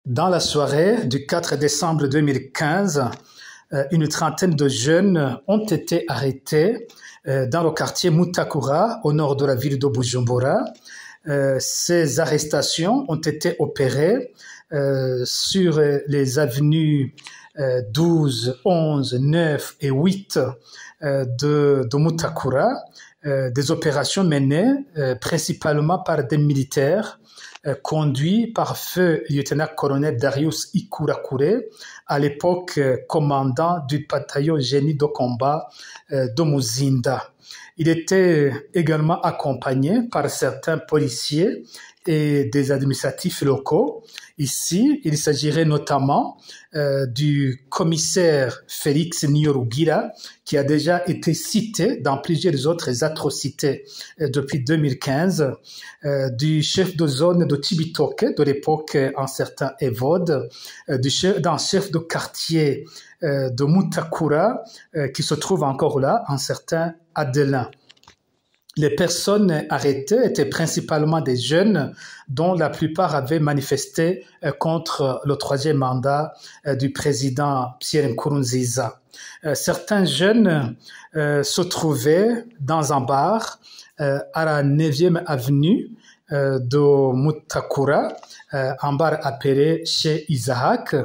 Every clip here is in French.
Dans la soirée du 4 décembre 2015, une trentaine de jeunes ont été arrêtés dans le quartier Mutakura, au nord de la ville de Bujumbura. Ces arrestations ont été opérées sur les avenues 12, 11, 9 et 8 de Mutakura, des opérations menées principalement par des militaires conduits par feu lieutenant-colonel Darius Ikurakure, à l'époque commandant du bataillon génie de combat de Muzinda. Il était également accompagné par certains policiers et des administratifs locaux. Ici, il s'agirait notamment du commissaire Félix Nyorugira, qui a déjà été cité dans plusieurs autres atrocités depuis 2015, du chef de zone de Cibitoke, de l'époque un certain Evode, d'un chef de quartier de Mutakura, qui se trouve encore là, un certain Adelin. Les personnes arrêtées étaient principalement des jeunes dont la plupart avaient manifesté contre le troisième mandat du président Pierre Nkurunziza. Certains jeunes se trouvaient dans un bar à la 9e avenue de Mutakura, un bar appelé chez Isaac,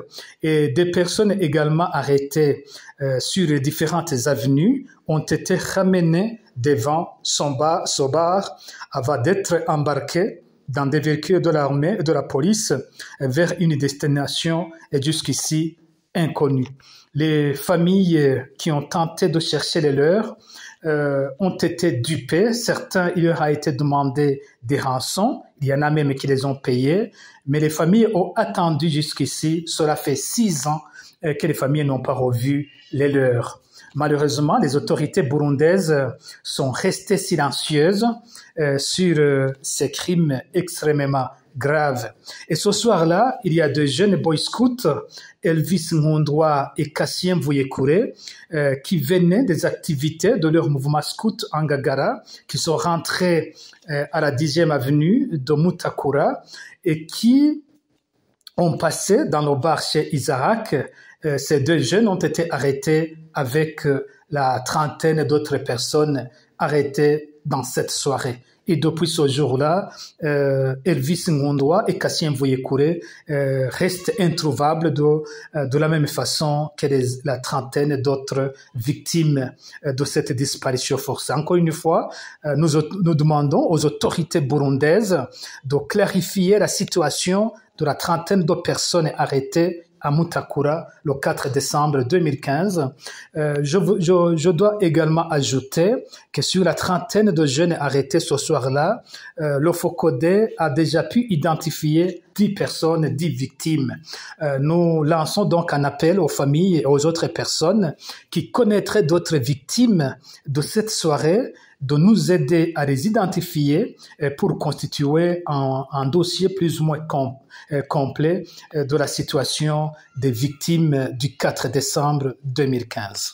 et des personnes également arrêtées sur les différentes avenues ont été ramenées devant ce bar avant d'être embarquées dans des véhicules de l'armée et de la police vers une destination jusqu'ici inconnue. Les familles qui ont tenté de chercher les leurs ont été dupées. Certains, il leur a été demandé des rançons. Il y en a même qui les ont payées. Mais les familles ont attendu jusqu'ici. Cela fait 6 ans que les familles n'ont pas revu les leurs. Malheureusement, les autorités burundaises sont restées silencieuses sur ces crimes extrêmement graves. Et ce soir-là, il y a deux jeunes boy scouts, Elvis Ngondwa et Cassien Voyekure, qui venaient des activités de leur mouvement scout en Ngagara, qui sont rentrés à la 10e avenue de Mutakura et qui ont passé dans le bar chez Isaac. Ces deux jeunes ont été arrêtés avec la trentaine d'autres personnes arrêtées dans cette soirée. Et depuis ce jour-là, Elvis Ngondwa et Cassien Voyekure restent introuvables de la même façon que la trentaine d'autres victimes de cette disparition forcée. Encore une fois, nous demandons aux autorités burundaises de clarifier la situation de la trentaine de personnes arrêtées à Mutakura le 4 décembre 2015. Je dois également ajouter que sur la trentaine de jeunes arrêtés ce soir-là, le FOCODE a déjà pu identifier 10 personnes, 10 victimes. Nous lançons donc un appel aux familles et aux autres personnes qui connaîtraient d'autres victimes de cette soirée de nous aider à les identifier pour constituer un dossier plus ou moins complet de la situation des victimes du 4 décembre 2015.